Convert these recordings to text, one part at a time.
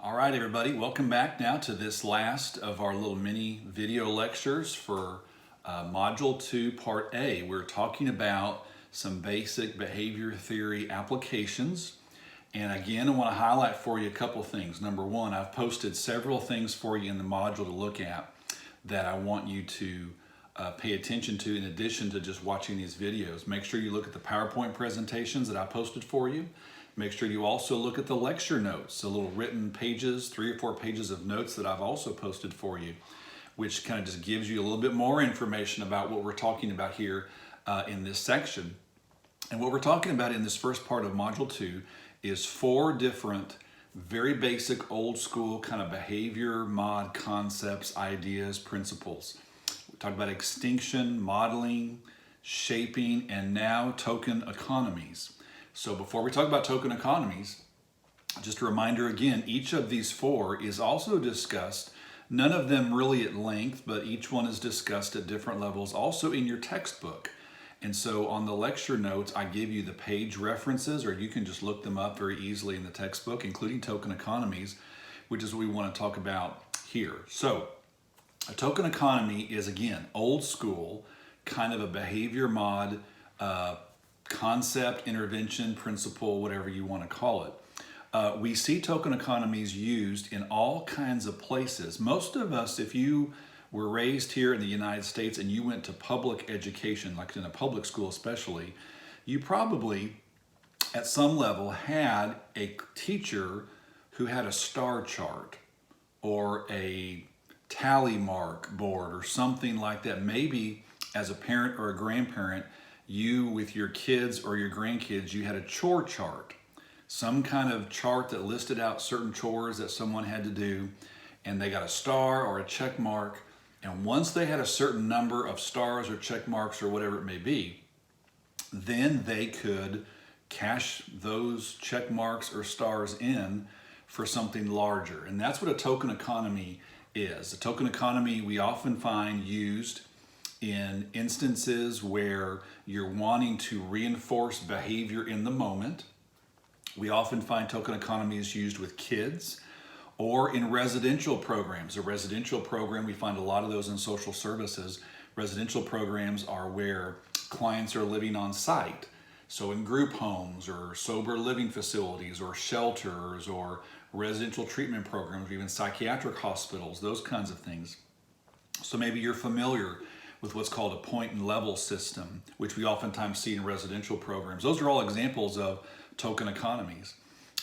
All right, everybody, welcome back now to this last of our little mini video lectures for Module 2, Part A. We're talking about some basic behavior theory applications. And again, I want to highlight for you a couple things. Number one, I've posted several things for you in the module to look at that I want you to pay attention to in addition to just watching these videos. Make sure you look at the PowerPoint presentations that I posted for you. Make sure you also look at the lecture notes, the little written pages, 3 or 4 pages of notes that I've also posted for you, which kind of just gives you a little bit more information about what we're talking about here in this section. And what we're talking about in this first part of Module 2 is 4 different, very basic, old school kind of behavior mod concepts, ideas, principles. We talked about extinction, modeling, shaping, and now token economies. So before we talk about token economies, just a reminder again, each of these 4 is also discussed, none of them really at length, but each one is discussed at different levels, also in your textbook. And so on the lecture notes, I give you the page references, or you can just look them up very easily in the textbook, including token economies, which is what we want to talk about here. So a token economy is, again, old school, kind of a behavior mod concept, intervention, principle, whatever you want to call it. We see token economies used in all kinds of places. Most of us, if you were raised here in the United States and you went to public education, like in a public school especially, you probably at some level had a teacher who had a star chart or a tally mark board or something like that. Maybe as a parent or a grandparent, you with your kids or your grandkids, you had a chore chart, some kind of chart that listed out certain chores that someone had to do, and they got a star or a check mark. And once they had a certain number of stars or check marks or whatever it may be, then they could cash those check marks or stars in for something larger. And that's what a token economy is. A token economy we often find used in instances where you're wanting to reinforce behavior in the moment. We often find token economies used with kids or in residential programs. A residential program, we find a lot of those in social services. Residential programs are where clients are living on site. So in group homes or sober living facilities or shelters or residential treatment programs, or even psychiatric hospitals, those kinds of things. So maybe you're familiar with what's called a point and level system, which we oftentimes see in residential programs. Those are all examples of token economies.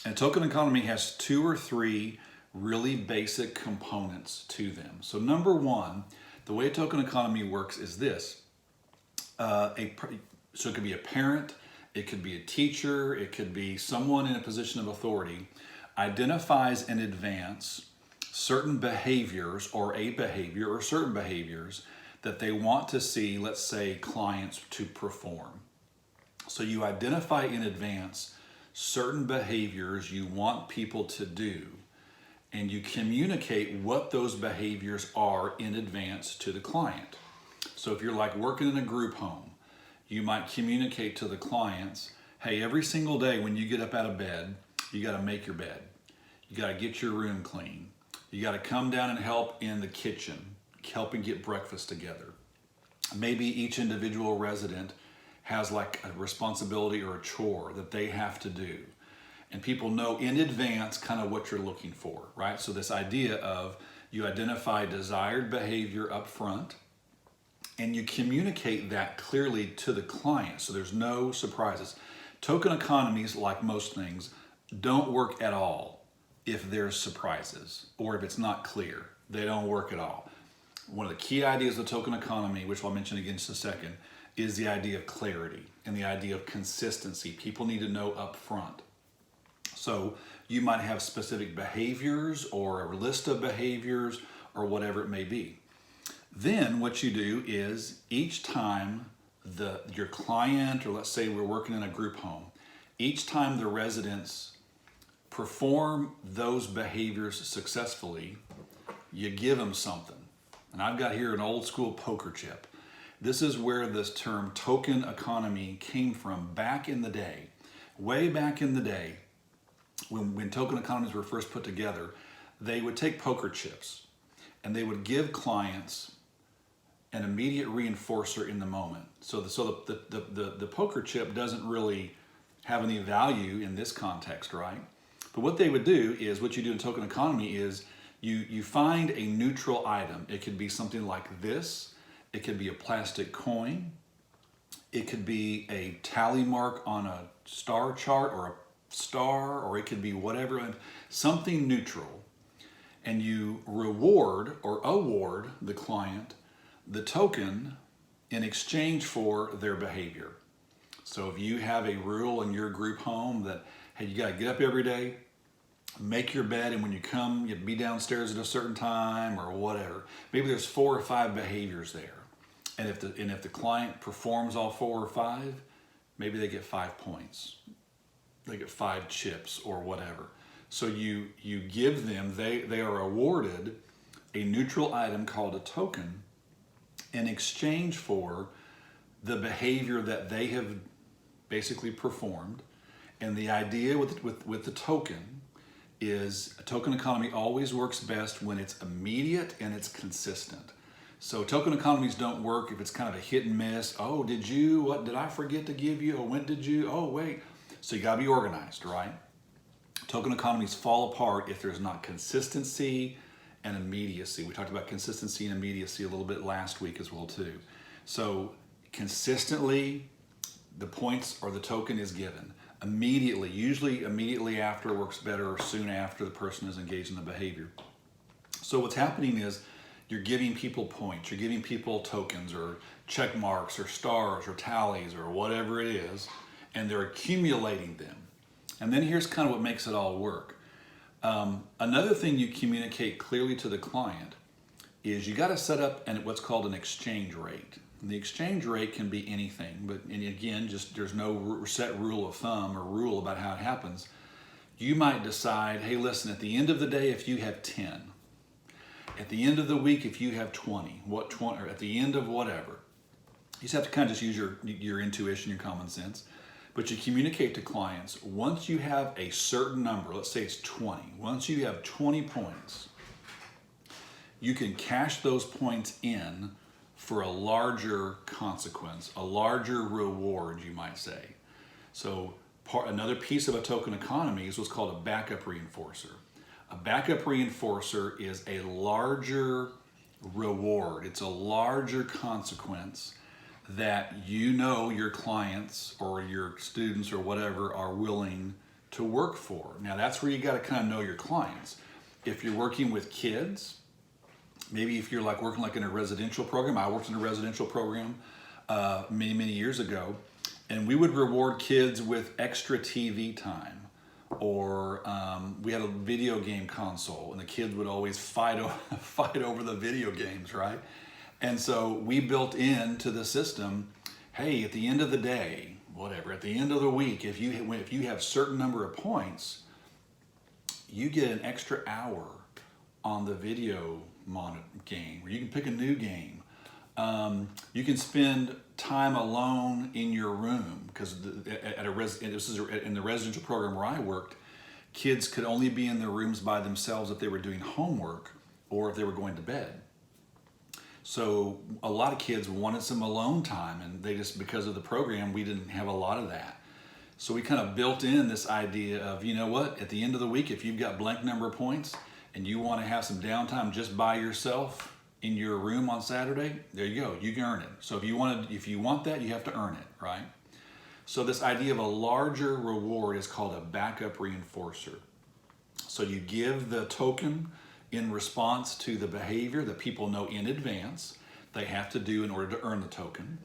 And a token economy has 2 or 3 really basic components to them. So number one, the way a token economy works is this. So it could be a parent, it could be a teacher, it could be someone in a position of authority, identifies in advance certain behaviors or a behavior or certain behaviors that they want to see, let's say, clients to perform. So you identify in advance certain behaviors you want people to do, and you communicate what those behaviors are in advance to the client. So if you're like working in a group home, you might communicate to the clients, hey, every single day when you get up out of bed, you got to make your bed. You got to get your room clean. You got to come down and help in the kitchen, helping get breakfast together. Maybe each individual resident has like a responsibility or a chore that they have to do. And people know in advance kind of what you're looking for, right? So this idea of you identify desired behavior up front and you communicate that clearly to the client so there's no surprises. Token economies, like most things, don't work at all if there's surprises or if it's not clear. They don't work at all. One of the key ideas of token economy, which I'll mention again in just a second, is the idea of clarity and the idea of consistency. People need to know up front. So you might have specific behaviors or a list of behaviors or whatever it may be. Then what you do is each time your client, or let's say we're working in a group home, each time the residents perform those behaviors successfully, you give them something. And I've got here an old school poker chip. This is where this term token economy came from back in the day. Way back in the day, when token economies were first put together, they would take poker chips and they would give clients an immediate reinforcer in the moment. So the poker chip doesn't really have any value in this context, right? But what they would do is, what you do in token economy is you find a neutral item. It could be something like this. It could be a plastic coin. It could be a tally mark on a star chart or a star, or it could be whatever, something neutral. And you reward or award the client the token in exchange for their behavior. So if you have a rule in your group home that, hey, you got to get up every day, make your bed, and when you come, you be downstairs at a certain time or whatever. Maybe there's 4 or 5 behaviors there. And if the client performs all 4 or 5, maybe they get 5 points. They get 5 chips or whatever. So you give them, they are awarded a neutral item called a token in exchange for the behavior that they have basically performed. And the idea with the token is a token economy always works best when it's immediate and it's consistent. So token economies don't work if it's kind of a hit and miss. Oh, what did I forget to give you? Oh, when did you? Oh, wait. So you gotta be organized, right? Token economies fall apart if there's not consistency and immediacy. We talked about consistency and immediacy a little bit last week as well too. So consistently, the points or the token is given. Immediately, usually immediately after works better, or soon after the person is engaged in the behavior. So what's happening is you're giving people points, you're giving people tokens or check marks or stars or tallies or whatever it is, and they're accumulating them. And then here's kind of what makes it all work. Another thing you communicate clearly to the client is you got to set up what's called an exchange rate. And the exchange rate can be anything, and again, just there's no set rule of thumb or rule about how it happens. You might decide, hey, listen, at the end of the day, if you have 10, at the end of the week, if you have 20, or at the end of whatever, you just have to kind of just use your intuition, your common sense. But you communicate to clients, once you have a certain number, let's say it's 20, once you have 20 points, you can cash those points in for a larger consequence, a larger reward, you might say. So another piece of a token economy is what's called a backup reinforcer. A backup reinforcer is a larger reward. It's a larger consequence that your clients or your students or whatever are willing to work for. Now that's where you got to kind of know your clients. If you're working with kids, maybe if you're working in a residential program. I worked in a residential program many years ago, and we would reward kids with extra TV time, or we had a video game console, and the kids would always fight over the video games, right? And so we built into the system, hey, at the end of the day, whatever, at the end of the week, if you have a certain number of points, you get an extra hour on the video game, or you can pick a new game. You can spend time alone in your room, because this is in the residential program where I worked, kids could only be in their rooms by themselves if they were doing homework or if they were going to bed. So a lot of kids wanted some alone time, and because of the program, we didn't have a lot of that. So we kind of built in this idea of, you know what, at the end of the week, if you've got blank number of points and you want to have some downtime just by yourself in your room on Saturday, there you go, you can earn it. So if you want that, you have to earn it, right? So this idea of a larger reward is called a backup reinforcer. So you give the token in response to the behavior that people know in advance they have to do in order to earn the token.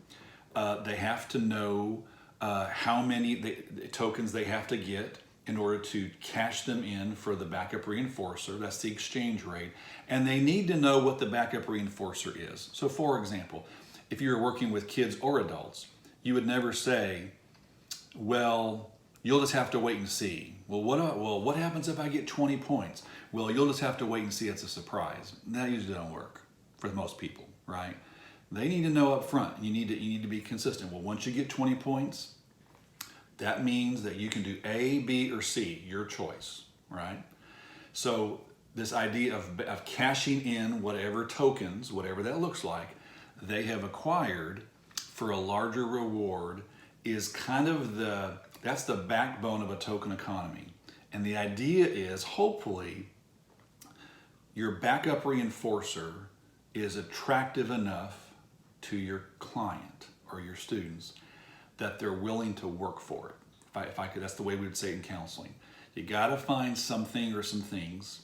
They have to know how many tokens they have to get in order to cash them in for the backup reinforcer. That's the exchange rate. And they need to know what the backup reinforcer is. So for example, if you're working with kids or adults, you would never say, well, you'll just have to wait and see. Well, what happens if I get 20 points? Well, you'll just have to wait and see. It's a surprise. That usually don't work for most people, right? They need to know up front. You need to be consistent. Well, once you get 20 points, that means that you can do A, B, or C, your choice, right? So this idea of cashing in whatever tokens, whatever that looks like, they have acquired for a larger reward is kind of that's the backbone of a token economy. And the idea is, hopefully, your backup reinforcer is attractive enough to your client or your students that they're willing to work for it. If I could, that's the way we would say it in counseling. You got to find something or some things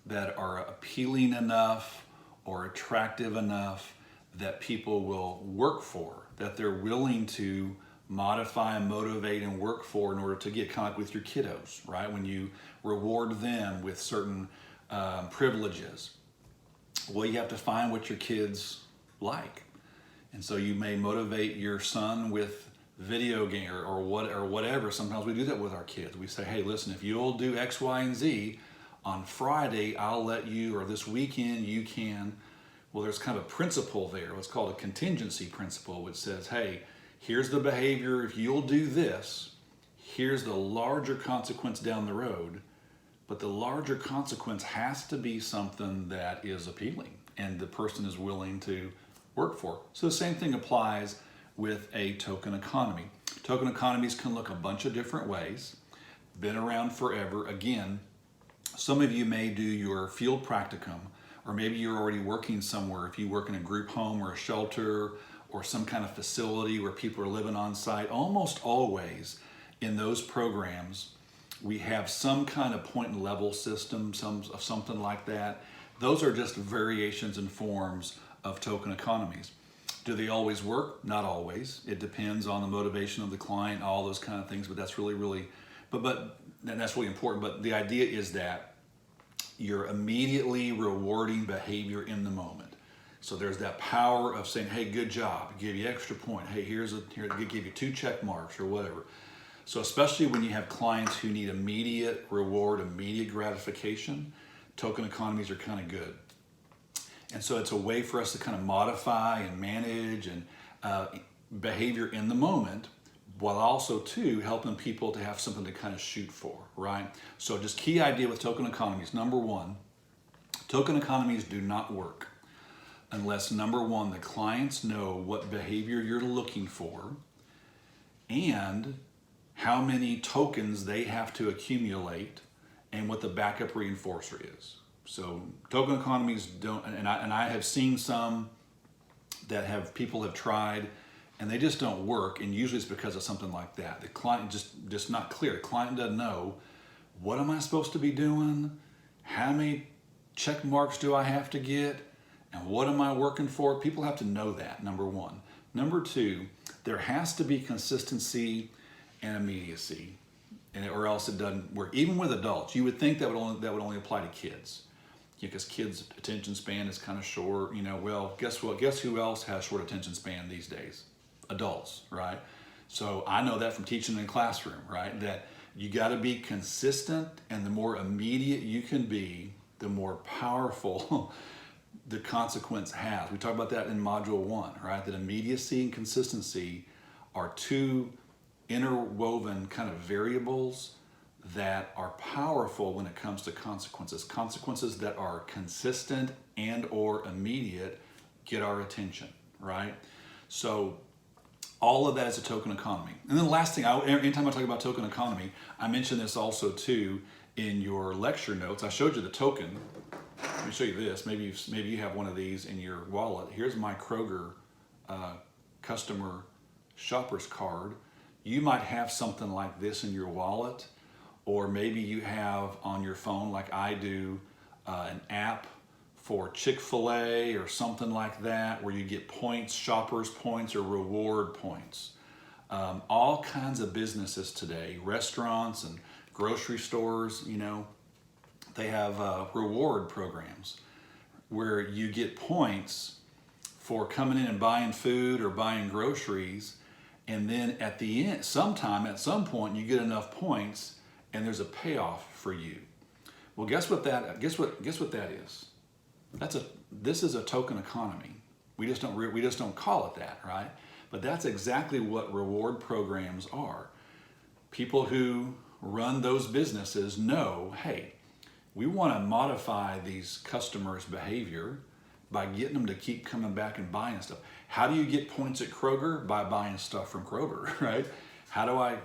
that are appealing enough or attractive enough that people will work for, that they're willing to modify and motivate and work for in order to get, kind of like with your kiddos, right? When you reward them with certain privileges, well, you have to find what your kids like. And so you may motivate your son with video game or whatever. Sometimes we do that with our kids. We say, hey, listen, if you'll do X, Y, and Z, on Friday, I'll let you, or this weekend you can. Well, there's kind of a principle there. What's called a contingency principle, which says, hey, here's the behavior. If you'll do this, here's the larger consequence down the road. But the larger consequence has to be something that is appealing and the person is willing to work for. So the same thing applies with a token economy. Token economies can look a bunch of different ways, been around forever. Again, some of you may do your field practicum, or maybe you're already working somewhere. If you work in a group home or a shelter or some kind of facility where people are living on site, almost always in those programs, we have some kind of point and level system, something like that. Those are just variations and forms of token economies. Do they always work? Not always. It depends on the motivation of the client, all those kind of things, but that's really, but that's really important. But the idea is that you're immediately rewarding behavior in the moment. So there's that power of saying, hey, good job, give you extra point. Hey, here to give you 2 check marks or whatever. So especially when you have clients who need immediate reward, immediate gratification, token economies are kind of good. And so it's a way for us to kind of modify and manage and behavior in the moment, while also too helping people to have something to kind of shoot for, right? So just key idea with token economies. Number one, token economies do not work unless, number one, the clients know what behavior you're looking for and how many tokens they have to accumulate and what the backup reinforcer is. So token economies don't, and I have seen some that people have tried and they just don't work, and usually it's because of something like that. The client just not clear. The client doesn't know, what am I supposed to be doing? How many check marks do I have to get? And what am I working for? People have to know that, number one. Number two, there has to be consistency and immediacy, or else it doesn't work. Even with adults, you would think that would only apply to kids, because kids' attention span is kind of short. Well, guess what? Guess who else has short attention span these days? Adults, right? So I know that from teaching in the classroom, right? That you got to be consistent, and the more immediate you can be, the more powerful the consequence has. We talked about that in Module 1, right? That immediacy and consistency are two interwoven kind of variables that are powerful when it comes to consequences. Consequences that are consistent and or immediate get our attention, right? So all of that is a token economy. And then the last thing, anytime I talk about token economy, I mention this also too in your lecture notes. I showed you the token. Let me show you this. Maybe you have one of these in your wallet. Here's my Kroger customer shopper's card. You might have something like this in your wallet, or maybe you have on your phone, like I do, an app for Chick-fil-A or something like that, where you get points, shoppers points or reward points. All kinds of businesses today, restaurants and grocery stores, they have reward programs where you get points for coming in and buying food or buying groceries. And then at the end, at some point, you get enough points and there's a payoff for you. Well, guess what that is? This is a token economy. We just don't call it that, right? But that's exactly what reward programs are. People who run those businesses know, hey, We want to modify these customers' behavior by getting them to keep coming back and buying stuff. How do you get points at Kroger? By buying stuff from Kroger, right? How do I,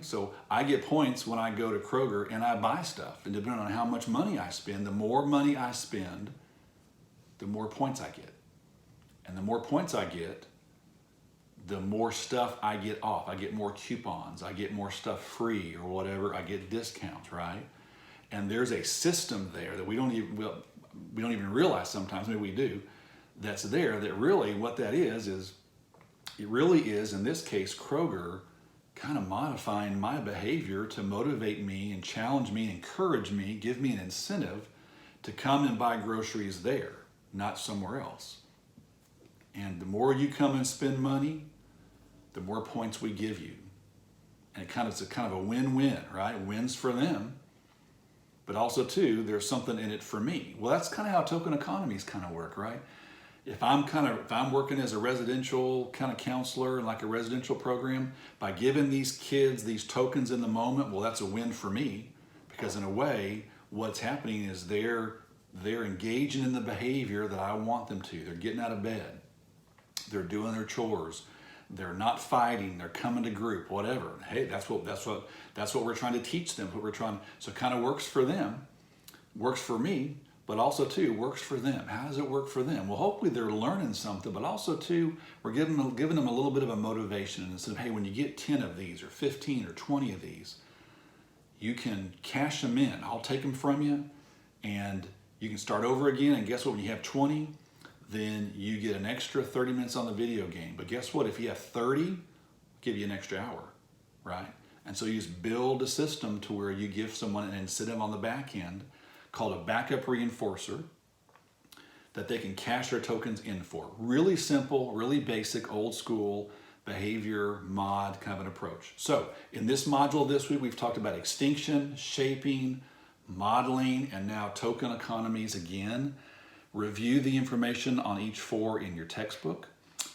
so I get points when I go to Kroger and I buy stuff. And depending on how much money I spend, the more money I spend, the more points I get. And the more points I get, the more stuff I get off. I get more coupons. I get more stuff free or whatever. I get discounts, right? And there's a system there that we don't even realize sometimes, maybe we do, that's there, that really what that is it really is, in this case, Kroger kind of modifying my behavior to motivate me and challenge me, encourage me, give me an incentive to come and buy groceries there, not somewhere else. And the more you come and spend money, the more points we give you. And it's a kind of a win-win, right? Wins for them, but also too, there's something in it for me. Well, that's kind of how token economies kind of work, right? If I'm working as a residential kind of counselor, like a residential program, by giving these kids these tokens in the moment, well, that's a win for me, because in a way, what's happening is they're engaging in the behavior that I want them to. They're getting out of bed. They're doing their chores. They're not fighting. They're coming to group, whatever. Hey, that's what we're trying to teach them. So it kind of works for them, works for me, but also too works for them. How does it work for them? Well, hopefully they're learning something, but also too we're giving them a little bit of a motivation, and said, hey, when you get 10 of these or 15 or 20 of these, you can cash them in. I'll take them from you, and you can start over again. And guess what? When you have 20, then you get an extra 30 minutes on the video game. But guess what? If you have 30, I'll give you an extra hour, right? And so you just build a system to where you give someone an incentive on the back end called a BackupReinforcer that they can cash their tokens in for. Really simple, really basic, old school behavior mod kind of an approach. So in this module this week, we've talked about extinction, shaping, modeling, and now token economies again. Review the information on each 4 in your textbook.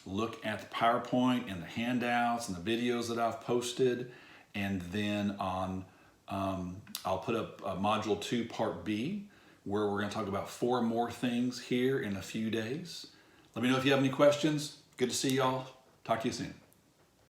Look at the PowerPoint and the handouts and the videos that I've posted. And then I'll put up Module 2 Part B, where we're going to talk about 4 more things here in a few days. Let me know if you have any questions. Good to see y'all. Talk to you soon.